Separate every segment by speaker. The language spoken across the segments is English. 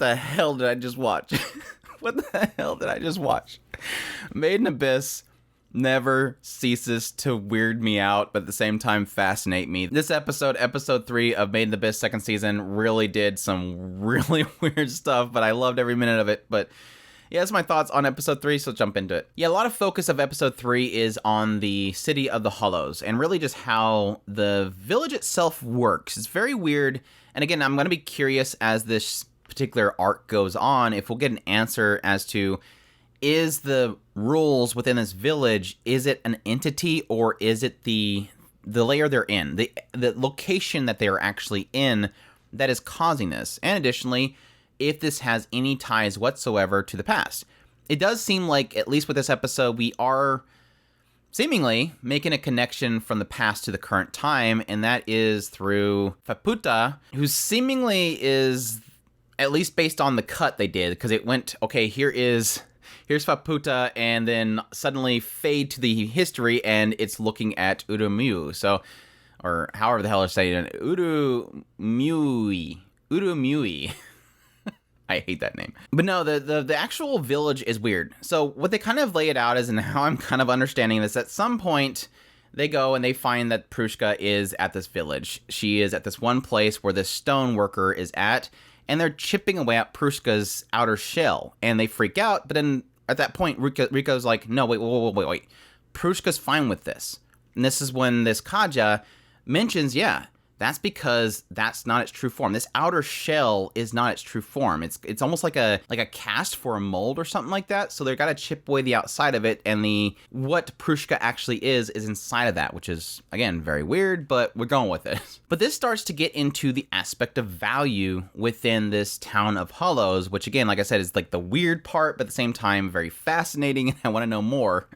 Speaker 1: the hell did I just watch? What the hell did I just watch? Made in Abyss never ceases to weird me out, but at the same time fascinate me. This episode 3 of Made in Abyss second season, really did some really weird stuff, but I loved every minute of it. But yeah, that's my thoughts on episode 3, so let's jump into it. Yeah, a lot of focus of episode 3 is on the city of the Hollows, and really just how the village itself works. It's very weird, and again, I'm going to be curious as this particular arc goes on, if we'll get an answer as to, is the rules within this village, is it an entity, or is it the layer they're in, the location that they are actually in that is causing this? And additionally, if this has any ties whatsoever to the past. It does seem like, at least with this episode, we are seemingly making a connection from the past to the current time, and that is through Faputa, who seemingly is, at least based on the cut they did, because it went, okay, here's Faputa, and then suddenly fade to the history, and it's looking at Ougonkyou, so, or however the hell they're saying it, Ougonkyou. I hate that name. But no, the actual village is weird. So what they kind of lay it out is, and how I'm kind of understanding this, at some point they go and they find that Prushka is at this village. She is at this one place where this stone worker is at, and they're chipping away at Prushka's outer shell, and they freak out. But then at that point, Riko's like, no, wait. Prushka's fine with this. And this is when this Kaja mentions, yeah, that's because that's not its true form. This outer shell is not its true form. It's almost like a cast for a mold or something like that. So they've got to chip away the outside of it, and what Prushka actually is inside of that, which is, again, very weird, but we're going with it. But this starts to get into the aspect of value within this town of Hollows, which, again, like I said, is like the weird part, but at the same time very fascinating, and I want to know more.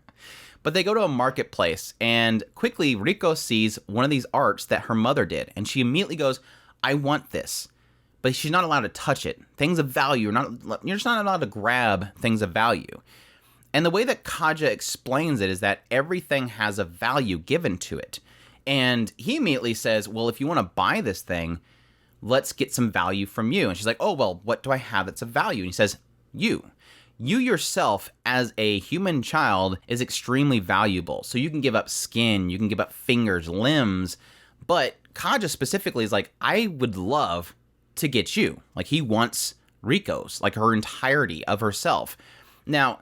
Speaker 1: But they go to a marketplace, and quickly Riko sees one of these arts that her mother did, and she immediately goes, I want this. But she's not allowed to touch it. Things of value, you're just not allowed to grab things of value. And the way that Kaja explains it is that everything has a value given to it. And he immediately says, well, if you want to buy this thing, let's get some value from you. And she's like, oh, well, what do I have that's of value? And he says, you. You yourself, as a human child, is extremely valuable. So you can give up skin, you can give up fingers, limbs, but Kaja specifically is like, I would love to get you. Like, he wants Riko's, like her entirety of herself. Now,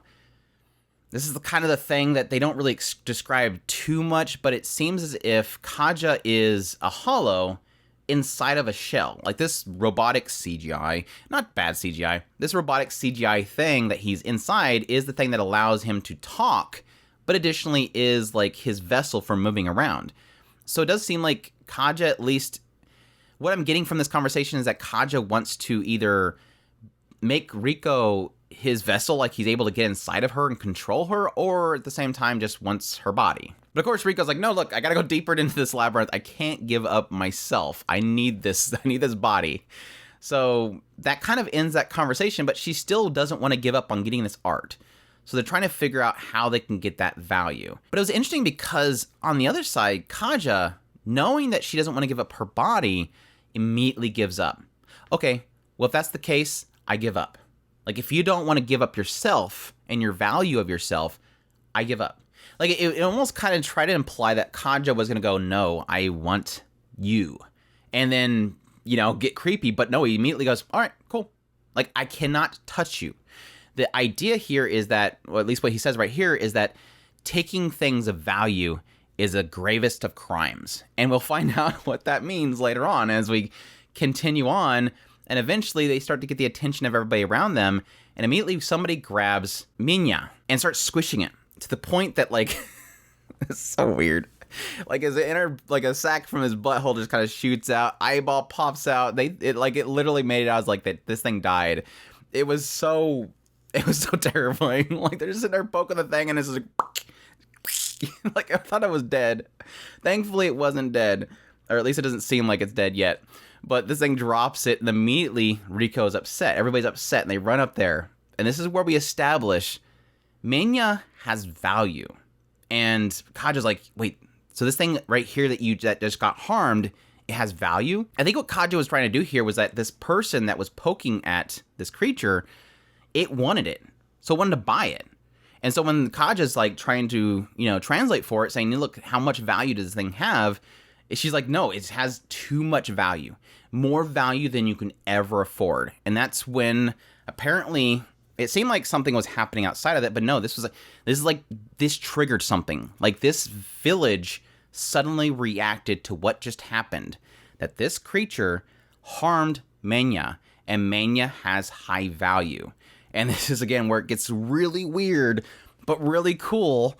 Speaker 1: this is the kind of the thing that they don't really describe too much, but it seems as if Kaja is a hollow inside of a shell. Like this robotic CGI, not bad CGI, this robotic CGI thing that he's inside is the thing that allows him to talk, but additionally is like his vessel for moving around. So it does seem like Kaja, at least what I'm getting from this conversation, is that Kaja wants to either make Riko his vessel, like he's able to get inside of her and control her, or at the same time just wants her body. But of course, Riko's like, no, look, I gotta go deeper into this labyrinth. I can't give up myself. I need this body. So that kind of ends that conversation, but she still doesn't want to give up on getting this art. So they're trying to figure out how they can get that value. But it was interesting because on the other side, Kaja, knowing that she doesn't want to give up her body, immediately gives up. Okay, well, if that's the case, I give up. Like, if you don't want to give up yourself and your value of yourself, I give up. Like, it almost kind of tried to imply that Kaja was going to go, no, I want you. And then, get creepy. But no, he immediately goes, all right, cool. Like, I cannot touch you. The idea here is that, or at least what he says right here, is that taking things of value is a gravest of crimes. And we'll find out what that means later on as we continue on. And eventually they start to get the attention of everybody around them. And immediately somebody grabs Menya and starts squishing it to the point that, like, it's so weird. Like, his inner, like, a sack from his butthole just kind of shoots out. Eyeball pops out. It literally made it. I was like, that this thing died. It was so terrifying. Like, they're just sitting there poking the thing, and it's just like, like, I thought it was dead. Thankfully, it wasn't dead. Or at least it doesn't seem like it's dead yet. But this thing drops it, and immediately Riko is upset. Everybody's upset, and they run up there. And this is where we establish Menya has value. And Kaja's like, wait, so this thing right here that just got harmed it has value. I think what Kaja was trying to do here was that this person that was poking at this creature, it wanted it. So it wanted to buy it. And so when Kaja's like trying to, translate for it, saying, look, how much value does this thing have? She's like, no, it has too much value. More value than you can ever afford. And that's when apparently it seemed like something was happening outside of that, but no, this triggered something. Like this village suddenly reacted to what just happened. That this creature harmed Menya, and Menya has high value. And this is, again, where it gets really weird, but really cool,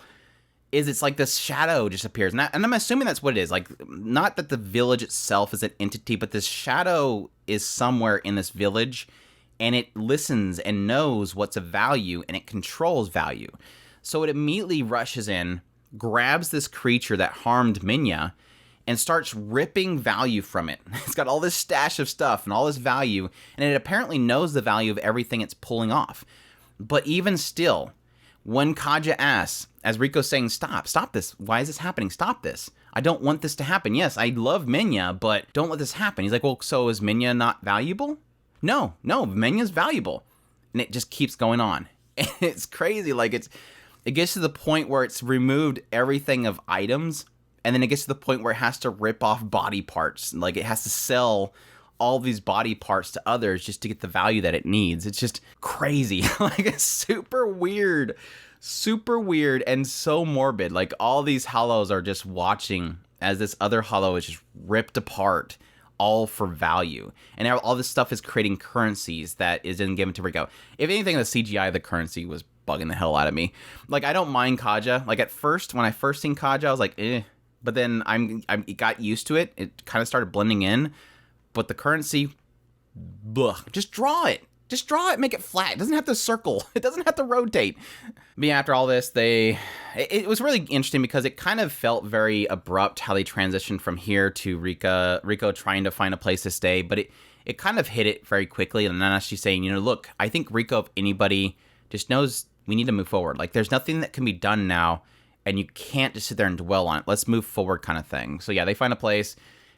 Speaker 1: is it's like this shadow just appears. And I'm assuming that's what it is. Like, not that the village itself is an entity, but this shadow is somewhere in this village, and it listens and knows what's of value, and it controls value. So it immediately rushes in, grabs this creature that harmed Menya, and starts ripping value from it. It's got all this stash of stuff and all this value, and it apparently knows the value of everything it's pulling off. But even still, when Kaja asks, as Riko's saying, stop this. Why is this happening? Stop this. I don't want this to happen. Yes, I love Menya, but don't let this happen. He's like, well, so is Menya not valuable? No, Menya's valuable. And it just keeps going on. And it's crazy. Like, it gets to the point where it's removed everything of items, and then it gets to the point where it has to rip off body parts. Like, it has to sell all these body parts to others just to get the value that it needs. It's just crazy. Like, it's super weird and so morbid. Like, all these hollows are just watching as this other hollow is just ripped apart, all for value. And now all this stuff is creating currencies that is then given to Riko. If anything, the CGI of the currency was bugging the hell out of me. Like, I don't mind Kaja. Like, at first, when I first seen Kaja, I was like, eh. But then I got used to it. It kind of started blending in. But the currency, just draw it. Just draw it, make it flat. It doesn't have to circle. It doesn't have to rotate. But yeah, after all this, it was really interesting because it kind of felt very abrupt how they transitioned from here to Riko trying to find a place to stay. But it kind of hit it very quickly. And then she's saying, look, I think Riko, if anybody, just knows we need to move forward. Like, there's nothing that can be done now, and you can't just sit there and dwell on it. Let's move forward kind of thing. So yeah, they find a place,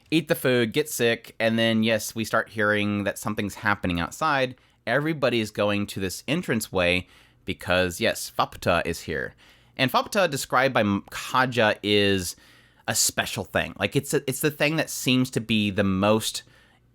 Speaker 1: eat the food, get sick, and then, yes, we start hearing that something's happening outside. Everybody's going to this entranceway because, yes, Faputa is here. And Faputa, described by Kaja, is a special thing. Like, it's the thing that seems to be the most,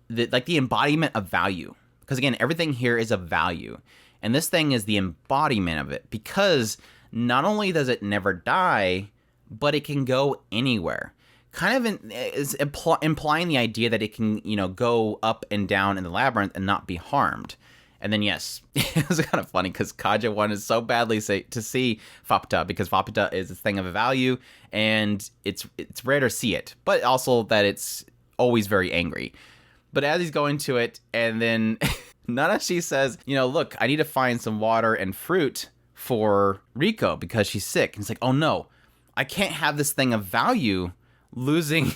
Speaker 1: the embodiment of value. Because, again, everything here is of value. And this thing is the embodiment of it because not only does it never die, but it can go anywhere. Kind of is implying the idea that it can, go up and down in the labyrinth and not be harmed. And then, yes, it was kind of funny because Kaja wanted so badly to see Faputa because Faputa is a thing of value and it's rare to see it, but also that it's always very angry. But as he's going to it, and then Nanashi says, look, I need to find some water and fruit for Riko because she's sick. And it's like, oh no, I can't have this thing of value losing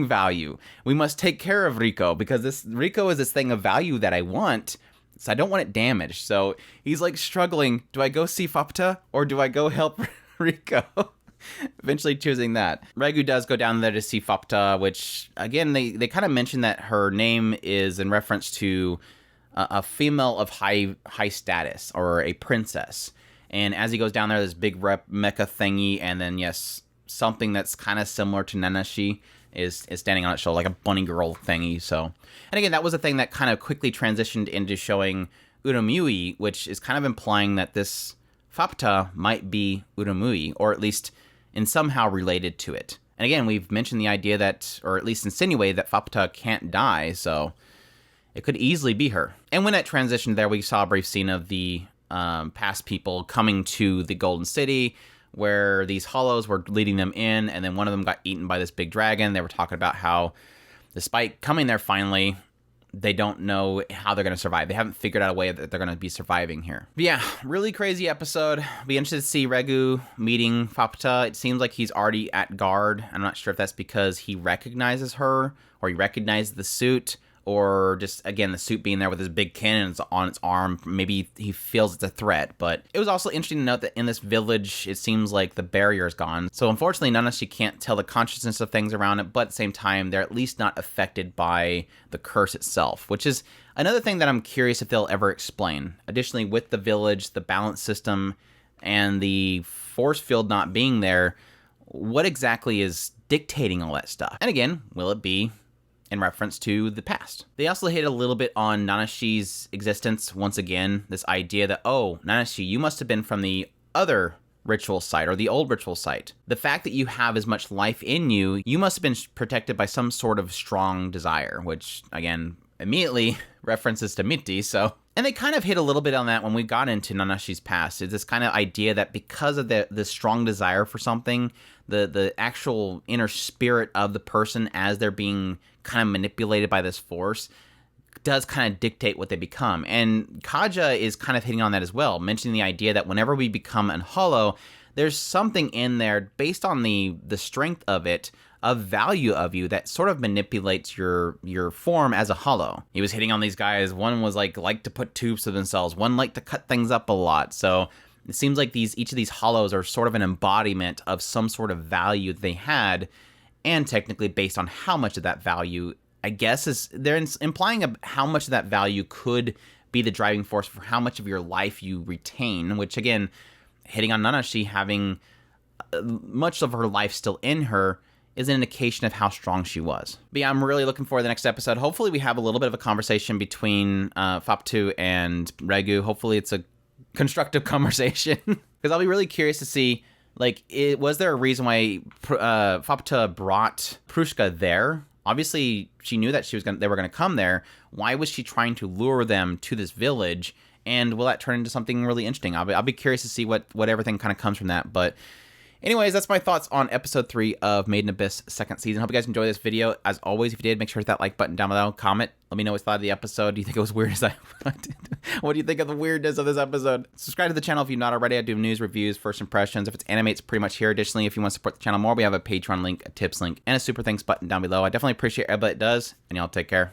Speaker 1: value. We must take care of Riko because this Riko is this thing of value that I want. So I don't want it damaged. So he's like struggling. Do I go see Faputa or do I go help Riko? Eventually choosing that. Regu does go down there to see Faputa, which again, they kind of mention that her name is in reference to a female of high status or a princess. And as he goes down there, this big mecha thingy, and then yes, something that's kind of similar to Nanashi is standing on its shoulder, like a bunny girl thingy. So, and again, that was a thing that kind of quickly transitioned into showing Urumui, which is kind of implying that this Faputa might be Urumui, or at least in somehow related to it. And again, we've mentioned the idea that, or at least insinuated that Faputa can't die, so it could easily be her. And when that transitioned there, we saw a brief scene of the past people coming to the Golden City, where these hollows were leading them in, and then one of them got eaten by this big dragon. They were talking about how, despite coming there finally, they don't know how they're going to survive. They haven't figured out a way that they're going to be surviving here. But yeah, really crazy episode. Be interested to see Regu meeting Faputa. It seems like he's already at guard. I'm not sure if that's because he recognizes her, or he recognizes the suit, or just, again, the suit being there with his big cannon on its arm. Maybe he feels it's a threat. But it was also interesting to note that in this village, it seems like the barrier is gone. So unfortunately, Nanashi can't tell the consciousness of things around it, but at the same time, they're at least not affected by the curse itself, which is another thing that I'm curious if they'll ever explain. Additionally, with the village, the balance system, and the force field not being there, what exactly is dictating all that stuff? And again, will it be in reference to the past? They also hit a little bit on Nanashi's existence once again, this idea that, oh, Nanashi, you must have been from the other ritual site or the old ritual site. The fact that you have as much life in you, you must have been protected by some sort of strong desire, which again, immediately references to Mitti, so. And they kind of hit a little bit on that when we got into Nanashi's past. It's this kind of idea that because of the strong desire for something, the actual inner spirit of the person as they're being kind of manipulated by this force does kind of dictate what they become. And Kaja is kind of hitting on that as well, mentioning the idea that whenever we become unhollow, there's something in there based on the strength of it, of value of you, that sort of manipulates your form as a hollow. He was hitting on these guys. One was like to put tubes to themselves. One liked to cut things up a lot. So it seems like each of these hollows are sort of an embodiment of some sort of value they had, and technically based on how much of that value, I guess, they're implying how much of that value could be the driving force for how much of your life you retain, which again, hitting on Nanashi having much of her life still in her is an indication of how strong she was. But yeah, I'm really looking forward to the next episode. Hopefully we have a little bit of a conversation between Faputa and Regu. Hopefully it's a constructive conversation, because I'll be really curious to see, like, was there a reason why Faputa brought Prushka there? Obviously, she knew that they were going to come there. Why was she trying to lure them to this village? And will that turn into something really interesting? I'll be curious to see what everything kind of comes from that. But anyways, that's my thoughts on episode 3 of Made in Abyss second season. Hope you guys enjoyed this video. As always, if you did, make sure to hit that like button down below. Comment. Let me know what you thought of the episode. Do you think it was weird as I did? What do you think of the weirdness of this episode? Subscribe to the channel if you're not already. I do news, reviews, first impressions. If it's anime, it's pretty much here. Additionally, if you want to support the channel more, we have a Patreon link, a tips link, and a super thanks button down below. I definitely appreciate everybody that does, and y'all take care.